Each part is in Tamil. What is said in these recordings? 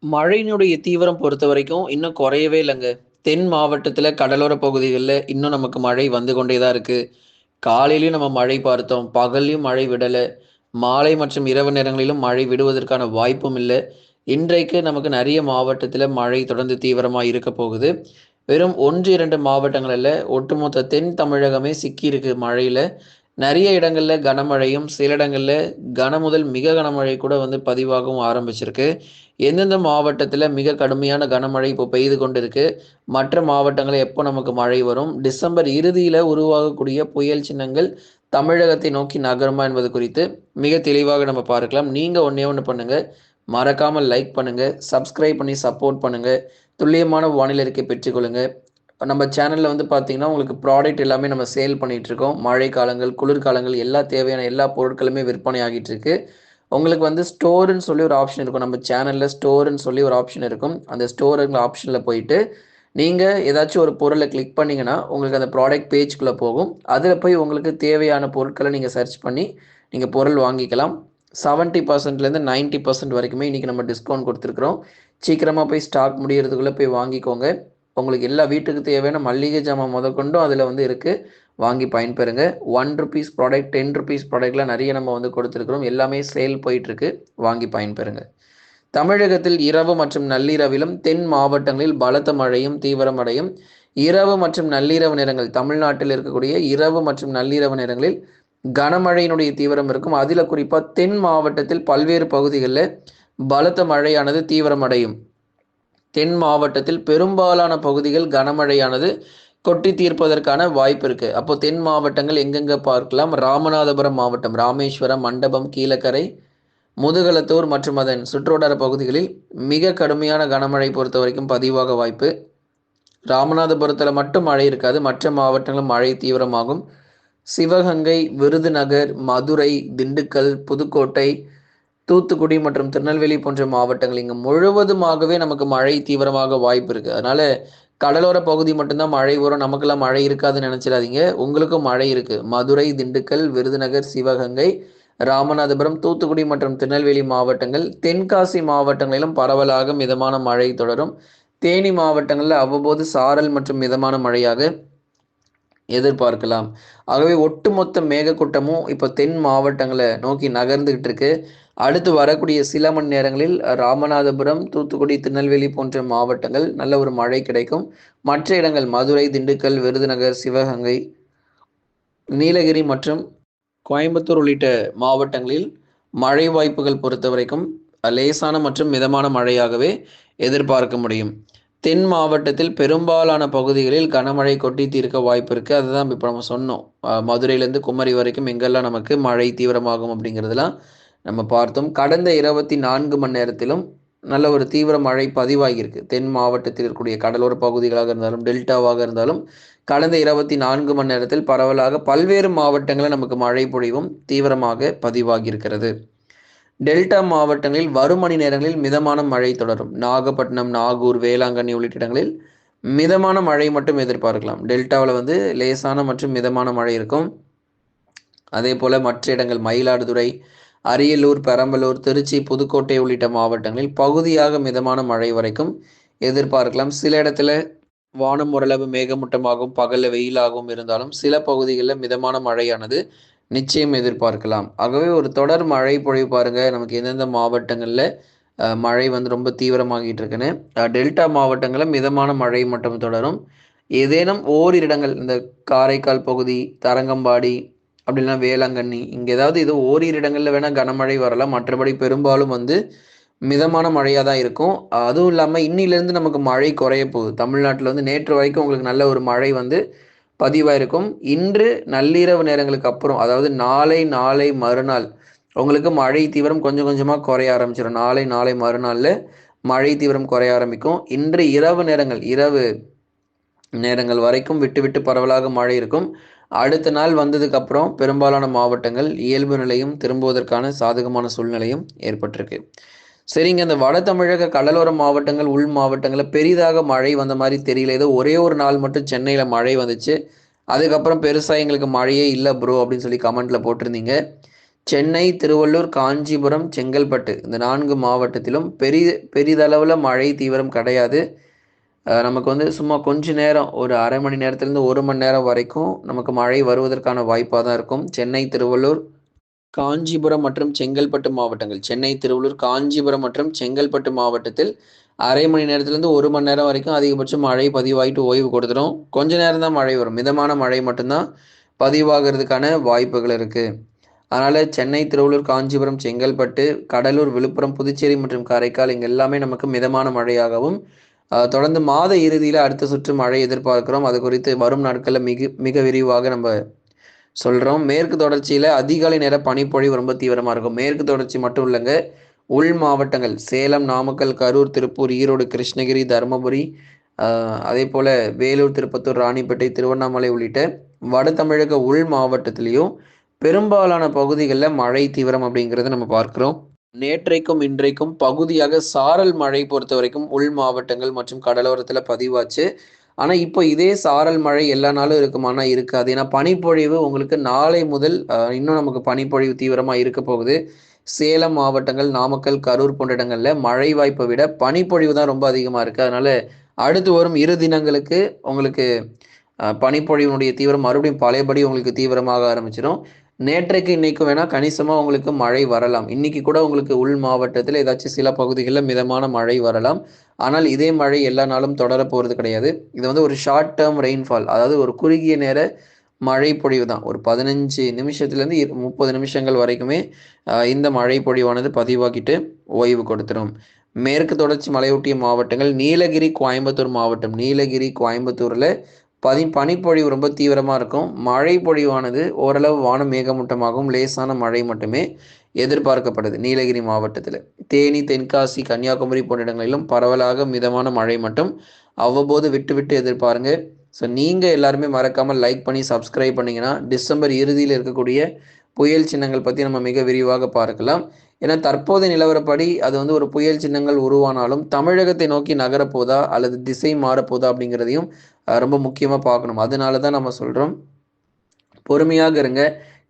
மழையினுடைய தீவிரம் பொறுத்தவரைக்கும் இன்னும் குறையவே இல்லங்க. தென் மாவட்டத்தில கடலோர பகுதிகள்ல இன்னும் நமக்கு மழை வந்து கொண்டே தான் இருக்கு. காலையிலயும் நம்ம மழை பார்த்தோம். பகல்லயும் மழை விடல. மாலை மற்றும் இரவு நேரங்களிலும் மழை விடுவதற்கான வாய்ப்பும் இல்ல. இன்றைக்கு நமக்கு நெறைய மாவட்டத்தில மழை தொடர்ந்து தீவிரமா இருக்க போகுது. வெறும் 1, 2 மாவட்டங்கள் அல்ல, ஒட்டுமொத்த தென் தமிழகமே சிக்கியிருக்கு மழையில. நெறைய இடங்கள்ல கனமழையும், சில இடங்கள்ல கனமுதல் மிக கனமழை கூட வந்து பதிவாகவும் ஆரம்பிச்சிருக்கு. எந்தெந்த மாவட்டத்தில மிக கடுமையான கனமழை இப்போ பெய்து கொண்டிருக்கு, மற்ற மாவட்டங்கள்ல எப்போ நமக்கு மழை வரும், டிசம்பர் இறுதியில உருவாகக்கூடிய புயல் சின்னங்கள் தமிழகத்தை நோக்கி நகருமா என்பது குறித்து மிக தெளிவாக நம்ம பார்க்கலாம். நீங்க ஒண்ணே ஒண்ணு பண்ணுங்க. மறக்காம லைக் பண்ணுங்க, சப்ஸ்கிரைப் பண்ணி சப்போர்ட் பண்ணுங்க. துல்லியமான வானிலை அறிக்கை பெற்றுக்கொள்ளுங்க. நம்ம சேனல்ல வந்து பார்த்தீங்கன்னா, உங்களுக்கு ப்ராடக்ட் எல்லாமே நம்ம சேல் பண்ணிட்டுருக்கோம். மழைக்காலங்கள், குளிர்காலங்கள் எல்லா தேவையான எல்லா பொருட்களுமே விற்பனை ஆகிட்டு இருக்கு. உங்களுக்கு வந்து ஸ்டோர்ன்னு சொல்லி ஒரு ஆப்ஷன் இருக்கும். நம்ம சேனல்ல ஸ்டோர்ன்னு சொல்லி ஒரு ஆப்ஷன் இருக்கும். அந்த ஸ்டோருங்கிற ஆப்ஷன்ல போயிட்டு, நீங்க ஏதாச்சும் ஒரு பொருள கிளிக் பண்ணீங்கன்னா, உங்களுக்கு அந்த ப்ராடக்ட் பேஜ்க்குள்ள போகும். அதில போய் உங்களுக்கு தேவையான பொருட்கள நீங்க சர்ச் பண்ணி, நீங்க பொருள் வாங்கிக்கலாம். 70%லேருந்து 90% வரைக்குமே இன்னைக்கு நம்ம டிஸ்கவுண்ட் குடுத்துருக்குறோம். சீக்கிரமா போய் ஸ்டாக் முடியறதுக்குள்ள போய் வாங்கிக்கோங்க. உங்களுக்கு எல்லா வீட்டுக்கு தேவையான மல்லிகை ஜாமான் முதற்கொண்டும் அதில வந்து இருக்கு. வாங்கி பயன்பெறுங்க. ₹1 ப்ராடக்ட், ₹10 ப்ராடக்ட்லாம் நெறைய நம்ம வந்து கொடுத்துருக்கிறோம். எல்லாமே சேல் போயிட்டுருக்கு. வாங்கி பயன்பெறுங்க. தமிழகத்தில் இரவு மற்றும் நள்ளிரவிலும் தென் மாவட்டங்களில் பலத்த மழையும் தீவிரமடையும். இரவு மற்றும் நள்ளிரவு நேரங்கள் தமிழ்நாட்டில் இருக்கக்கூடிய இரவு மற்றும் நள்ளிரவு நேரங்களில் கனமழையினுடைய தீவிரம் இருக்கும். அதில குறிப்பா தென் மாவட்டத்தில் பல்வேறு பகுதிகளில பலத்த மழையானது தீவிரமடையும். தென் மாவட்டத்தில் பெரும்பாலான பகுதிகள் கனமழையானது கொட்டி தீர்ப்பதற்கான வாய்ப்பு இருக்கு. அப்போ தென் மாவட்டங்கள் எங்கெங்க பார்க்கலாம்? ராமநாதபுரம் மாவட்டம், ராமேஸ்வரம், மண்டபம், கீழக்கரை, முதுகளத்தூர் மற்றும் அதன் சுற்றுவட்டார பகுதிகளில் மிக கடுமையான கனமழை பொறுத்தவரைக்கும் பதிவாக வாய்ப்பு. ராமநாதபுரத்துல மட்டும் மழை இருக்காது. மற்ற மாவட்டங்களும் மழை தீவிரமாகும். சிவகங்கை, விருதுநகர், மதுரை, திண்டுக்கல், புதுக்கோட்டை, தூத்துக்குடி மற்றும் திருநெல்வேலி போன்ற மாவட்டங்கள் இங்கு முழுவதுமாகவே நமக்கு மழை தீவிரமாக வாய்ப்பு இருக்கு. அதனால கடலோர பகுதி மட்டும்தான் மழை வரும். நமக்கெல்லாம் மழை இருக்காதுன்னு நினைச்சிடாதீங்க. உங்களுக்கும் மழை இருக்கு. மதுரை, திண்டுக்கல், விருதுநகர், சிவகங்கை, ராமநாதபுரம், தூத்துக்குடி மற்றும் திருநெல்வேலி மாவட்டங்கள், தென்காசி மாவட்டங்களிலும் பரவலாக மிதமான மழை தொடரும். தேனி மாவட்டங்களில் அவ்வப்போது சாரல் மற்றும் மிதமான மழையாக எதிர்பார்க்கலாம். ஆகவே ஒட்டுமொத்த மேகக்கூட்டமும் இப்போ தென் மாவட்டங்களை நோக்கி நகர்ந்துகிட்டு இருக்கு. அடுத்து வரக்கூடிய சில மணி நேரங்களில் ராமநாதபுரம், தூத்துக்குடி, திருநெல்வேலி போன்ற மாவட்டங்கள் நல்ல ஒரு மழை கிடைக்கும். மற்ற இடங்கள் மதுரை, திண்டுக்கல், விருதுநகர், சிவகங்கை, நீலகிரி மற்றும் கோயம்புத்தூர் உள்ளிட்ட மாவட்டங்களில் மழை வாய்ப்புகள் பொறுத்தவரைக்கும் லேசான மற்றும் மிதமான மழையாகவே எதிர்பார்க்க முடியும். தென் மாவட்டத்தில் பெரும்பாலான பகுதிகளில் கனமழை கொட்டி தீர்க்க வாய்ப்பு இருக்குது. அதுதான் இப்போ நம்ம சொன்னோம். மதுரையிலேருந்து குமரி வரைக்கும் எங்கெல்லாம் நமக்கு மழை தீவிரமாகும் அப்படிங்கிறதுலாம் நம்ம பார்த்தோம். கடந்த 24 மணி நேரத்திலும் நல்ல ஒரு தீவிர மழை பதிவாகியிருக்கு. தென் மாவட்டத்தில் இருக்கக்கூடிய கடலோர பகுதிகளாக இருந்தாலும், டெல்டாவாக இருந்தாலும் கடந்த 24 மணி நேரத்தில் பரவலாக பல்வேறு மாவட்டங்களில் நமக்கு மழை பொழிவும் தீவிரமாக பதிவாகியிருக்கிறது. டெல்டா மாவட்டங்களில் வரும் மணி நேரங்களில் மிதமான மழை தொடரும். நாகப்பட்டினம், நாகூர், வேளாங்கண்ணி உள்ளிட்ட இடங்களில் மிதமான மழை மட்டும் எதிர்பார்க்கலாம். டெல்டாவில் வந்து லேசான மற்றும் மிதமான மழை இருக்கும். அதே போல மற்ற இடங்கள் மயிலாடுதுறை, அரியலூர், பெரம்பலூர், திருச்சி, புதுக்கோட்டை உள்ளிட்ட மாவட்டங்களில் பகுதியாக மிதமான மழை வரைக்கும் எதிர்பார்க்கலாம். சில இடத்துல வானம் ஓரளவு மேகமூட்டமாகவும் பகல்ல வெயிலாகவும் இருந்தாலும் சில பகுதிகளில் மிதமான மழையானது நிச்சயம் எதிர்பார்க்கலாம். ஆகவே ஒரு தொடர் மழை பொழிவு பாருங்க நமக்கு எந்தெந்த மாவட்டங்களில் மழை வந்து ரொம்ப தீவிரமாகிட்டு இருக்குன்னு. டெல்டா மாவட்டங்களில் மிதமான மழை மட்டும் தொடரும். ஏதேனும் ஓரிரு இடங்கள் இந்த காரைக்கால் பகுதி, தரங்கம்பாடி, அப்படி இல்லைன்னா வேளாங்கண்ணி, இங்கே ஏதாவது இது ஓரிரு இடங்களில் வேணால் கனமழை வரலாம். மற்றபடி பெரும்பாலும் வந்து மிதமான மழையாக தான் இருக்கும். அதுவும் இல்லாமல் இன்னிலேருந்து நமக்கு மழை குறைய போகுது. தமிழ்நாட்டில் வந்து நேற்று வரைக்கும் உங்களுக்கு நல்ல ஒரு மழை வந்து பதிவாயிருக்கும். இன்று நள்ளிரவு நேரங்களுக்கு அப்புறம், அதாவது நாளை மறுநாள் உங்களுக்கு மழை தீவிரம் கொஞ்சம் கொஞ்சமாக குறைய ஆரம்பிச்சிடும். நாளை மறுநாளில் மழை தீவிரம் குறைய ஆரம்பிக்கும். இன்று இரவு நேரங்கள் வரைக்கும் விட்டு விட்டு பரவலாக மழை இருக்கும். அடுத்த நாள் வந்ததுக்கு அப்புறம் பெரும்பாலான மாவட்டங்கள் இயல்பு நிலையும் திரும்புவதற்கான சாதகமான சூழ்நிலையும் ஏற்பட்டிருக்கு. சரிங்க, இந்த வட தமிழக கடலோர மாவட்டங்கள், உள் மாவட்டங்களில் பெரிதாக மழை வந்த மாதிரி தெரியல. ஏதோ ஒரே ஒரு நாள் மட்டும் சென்னையில் மழை வந்துச்சு. அதுக்கப்புறம் பெருசாக எங்களுக்கு மழையே இல்லை ப்ரோ அப்படின்னு சொல்லி கமெண்ட்டில் போட்டிருந்தீங்க. சென்னை, திருவள்ளூர், காஞ்சிபுரம், செங்கல்பட்டு இந்த 4 மாவட்டத்திலும் பெரிதளவுல மழை தீவிரம் கிடையாது. நமக்கு வந்து சும்மா கொஞ்ச நேரம் ஒரு 1/2 மணி நேரத்திலிருந்து 1 மணி நேரம் வரைக்கும் நமக்கு மழை வருவதற்கான வாய்ப்பா தான் இருக்கும். சென்னை, திருவள்ளூர், காஞ்சிபுரம் மற்றும் செங்கல்பட்டு மாவட்டங்கள். சென்னை, திருவள்ளூர், காஞ்சிபுரம் மற்றும் செங்கல்பட்டு மாவட்டத்தில் 1/2 மணி நேரத்திலிருந்து 1 மணி நேரம் வரைக்கும் அதிகபட்சம் மழை பதிவாயிட்டு ஓய்வு கொடுத்துரும். கொஞ்ச நேரம் தான் மழை வரும். மிதமான மழை மட்டும் தான் பதிவாகிறதுக்கான வாய்ப்புகள் இருக்கு. அதனால சென்னை, திருவள்ளூர், காஞ்சிபுரம், செங்கல்பட்டு, கடலூர், விழுப்புரம், புதுச்சேரி மற்றும் காரைக்கால் இங்க எல்லாமே நமக்கு மிதமான மழையாகவும், தொடர்ந்து மாத இறுதியில அடுத்த சுற்று மழை எதிர்பார்க்கிறோம். அது குறித்து வரும் நாட்கள்ல மிக விரிவாக நம்ம சொல்றோம். மேற்கு தொடர்ச்சியில அதிகாலை நேர பனிப்பொழிவு ரொம்ப தீவிரமா இருக்கும். மேற்கு தொடர்ச்சி மட்டும் இல்லங்க. உள் மாவட்டங்கள் சேலம், நாமக்கல், கரூர், திருப்பூர், ஈரோடு, கிருஷ்ணகிரி, தருமபுரி, அதேபோல வேலூர், திருப்பத்தூர், ராணிப்பேட்டை, திருவண்ணாமலை உள்ளிட்ட வட தமிழக உள் மாவட்டத்திலையும் பெரும்பாலான பகுதிகள்ல மழை தீவிரம் அப்படிங்கிறத நம்ம பார்க்கிறோம். நேற்றைக்கும் இன்றைக்கும் பகுதியாக சாரல் மழை பொறுத்தவரைக்கும் உள் மாவட்டங்கள் மற்றும் கடலோரத்துல பதிவாச்சு. ஆனா இப்போ இதே சாரல் மழை எல்லா நாளும் இருக்குமானா இருக்காது. ஏன்னா பனிப்பொழிவு உங்களுக்கு நாளை முதல் இன்னும் நமக்கு பனிப்பொழிவு தீவிரமா இருக்க போகுது. சேலம் மாவட்டங்கள், நாமக்கல், கரூர் போன்ற இடங்கள்ல மழை வாய்ப்பை விட பனிப்பொழிவு தான் ரொம்ப அதிகமா இருக்கு. அதனால அடுத்து வரும் 2 தினங்களுக்கு உங்களுக்கு பனிப்பொழிவினுடைய தீவிரம் மறுபடியும் பழையபடி உங்களுக்கு தீவிரமாக ஆரம்பிச்சிடும். நேற்றைக்கு இன்னைக்கும் வேணா கணிசமா உங்களுக்கு மழை வரலாம். இன்னைக்கு கூட உங்களுக்கு உள் மாவட்டத்தில் ஏதாச்சும் சில பகுதிகளில் மிதமான மழை வரலாம். ஆனால் இதே மழை எல்லா நாளும் தொடர போறது கிடையாது. இது வந்து ஒரு ஷார்ட் டேர்ம் ரெயின்ஃபால், அதாவது ஒரு குறுகிய நேர மழை பொழிவு தான். ஒரு 15 நிமிஷத்துலேருந்து 30 நிமிஷங்கள் வரைக்குமே இந்த மழை பொழிவானது பதிவாகிட்டு ஓய்வு கொடுத்துரும். மேற்கு தொடர்ச்சி மலையொட்டிய மாவட்டங்கள் நீலகிரி, கோயம்புத்தூர் மாவட்டம். நீலகிரி, கோயம்புத்தூர்ல பனிப்பொழிவு ரொம்ப தீவிரமா இருக்கும். மழை பொழிவானது ஓரளவு வானம் மேகமூட்டமாகவும் லேசான மழை மட்டுமே எதிர்பார்க்கப்படுது நீலகிரி மாவட்டத்தில். தேனி, தென்காசி, கன்னியாகுமரி போன்ற இடங்களிலும் பரவலாக மிதமான மழை மட்டும் அவ்வப்போது விட்டு விட்டு எதிர்பாருங்க. ஸோ நீங்கள் எல்லாருமே மறக்காமல் லைக் பண்ணி சப்ஸ்கிரைப் பண்ணிங்கன்னா டிசம்பர் இறுதியில் இருக்கக்கூடிய புயல் சின்னங்கள் பற்றி நம்ம மிக விரிவாக பார்க்கலாம். ஏன்னா தற்போதைய நிலவரப்படி அது வந்து ஒரு புயல் சின்னங்கள் உருவானாலும் தமிழகத்தை நோக்கி நகரப்போதா அல்லது திசை மாறப்போதா அப்படிங்கிறதையும் ரொம்ப முக்கியமாக பார்க்கணும். அதனால தான் நம்ம சொல்கிறோம், பொறுமையாக இருங்க.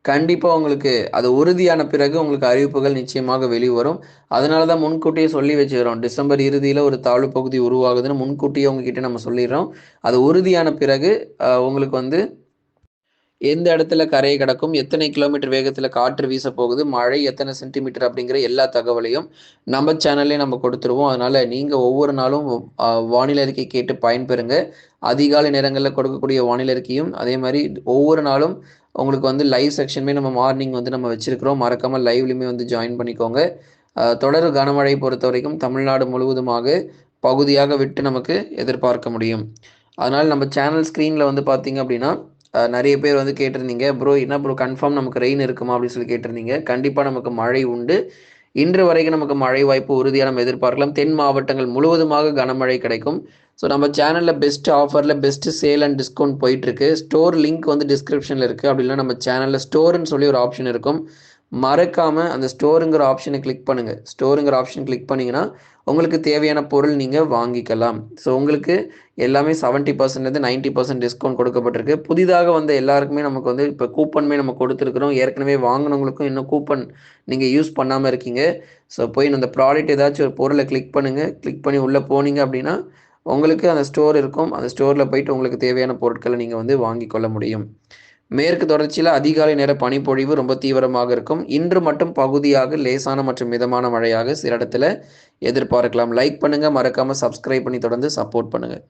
கண்டிப்பாக உங்களுக்கு அது உறுதியான பிறகு உங்களுக்கு அறிவிப்புகள் நிச்சயமாக வெளிவரும். அதனால தான் முன்கூட்டியே சொல்லி வச்சுக்கிறோம். டிசம்பர் இறுதியில் ஒரு தாழ்வு பகுதி உருவாகுதுன்னு முன்கூட்டியே உங்ககிட்ட நம்ம சொல்லிடுறோம். அது உறுதியான பிறகு உங்களுக்கு வந்து எந்த இடத்துல கரையை கடக்கும், எத்தனை கிலோமீட்டர் வேகத்தில் காற்று வீச போகுது, மழை எத்தனை சென்டிமீட்டர் அப்படிங்கிற எல்லா தகவலையும் நம்ம சேனல்லே நம்ம கொடுத்துருவோம். அதனால் நீங்கள் ஒவ்வொரு நாளும் வானிலை அறிக்கை கேட்டு பயன்பெறுங்க. அதிகாலை நேரங்களில் கொடுக்கக்கூடிய வானிலை அறிக்கையும் அதே மாதிரி ஒவ்வொரு நாளும் உங்களுக்கு வந்து லைவ் செக்ஷனுமே நம்ம மார்னிங் வந்து நம்ம வச்சுருக்கிறோம். மறக்காமல் லைவ்லையுமே வந்து ஜாயின் பண்ணிக்கோங்க. தொடர் கனமழை பொறுத்த வரைக்கும் தமிழ்நாடு முழுவதுமாக பகுதியாக விட்டு நமக்கு எதிர்பார்க்க முடியும். அதனால் நம்ம சேனல் ஸ்க்ரீனில் வந்து பார்த்தீங்க அப்படின்னா நிறைய பேர் வந்து கேட்டிருந்தீங்க, ப்ரோ என்ன ப்ரோ கன்ஃபார்ம் நமக்கு ரெயின் இருக்குமா அப்படின்னு சொல்லி கேட்டிருந்தீங்க. கண்டிப்பாக நமக்கு மழை உண்டு. இன்று வரைக்கும் நமக்கு மழை வாய்ப்பு உறுதியாக நம்ம எதிர்பார்க்கலாம். தென் மாவட்டங்கள் முழுவதுமாக கனமழை கிடைக்கும். ஸோ நம்ம சேனலில் பெஸ்ட் ஆஃபரில் பெஸ்ட் சேல் அண்ட் டிஸ்கவுண்ட் போயிட்டுருக்கு. ஸ்டோர் லிங்க் வந்து டிஸ்கிரிப்ஷனில் இருக்குது. அப்படி இல்லைனா நம்ம சேனலில் ஸ்டோர்னு சொல்லி ஒரு ஆப்ஷன் இருக்கும். மறக்காமல் அந்த ஸ்டோருங்கிற ஆப்ஷனை கிளிக் பண்ணுங்கள். ஸ்டோருங்கிற ஆப்ஷன் கிளிக் பண்ணிங்கன்னா உங்களுக்கு தேவையான பொருள் நீங்கள் வாங்கிக்கலாம். ஸோ உங்களுக்கு எல்லாமே 70%லேருந்து 90% டிஸ்கவுண்ட் கொடுக்கப்பட்டிருக்கு. புதிதாக வந்த எல்லாருக்குமே நமக்கு வந்து இப்போ கூப்பனுமே நம்ம கொடுத்துருக்குறோம். ஏற்கனவே வாங்கினவங்களுக்கும் இன்னும் கூப்பன் நீங்கள் யூஸ் பண்ணாமல் இருக்கீங்க. ஸோ போய் அந்த ப்ராடக்ட் ஏதாச்சும் ஒரு பொருளை கிளிக் பண்ணுங்கள். கிளிக் பண்ணி உள்ளே போனீங்க அப்படின்னா உங்களுக்கு அந்த ஸ்டோர் இருக்கும். அந்த ஸ்டோரில் போயிட்டு உங்களுக்கு தேவையான பொருட்களை நீங்கள் வந்து வாங்கி கொள்ள முடியும். மேற்கு தொடர்ச்சியில் அதிகாலை நேர பனிப்பொழிவு ரொம்ப தீவிரமாக இருக்கும். இன்று மட்டும் பகுதியாக லேசான மற்றும் மிதமான மழையாக சில இடத்துல எதிர்பார்க்கலாம். லைக் பண்ணுங்கள், மறக்காமல் சப்ஸ்கிரைப் பண்ணி தொடர்ந்து சப்போர்ட் பண்ணுங்கள்.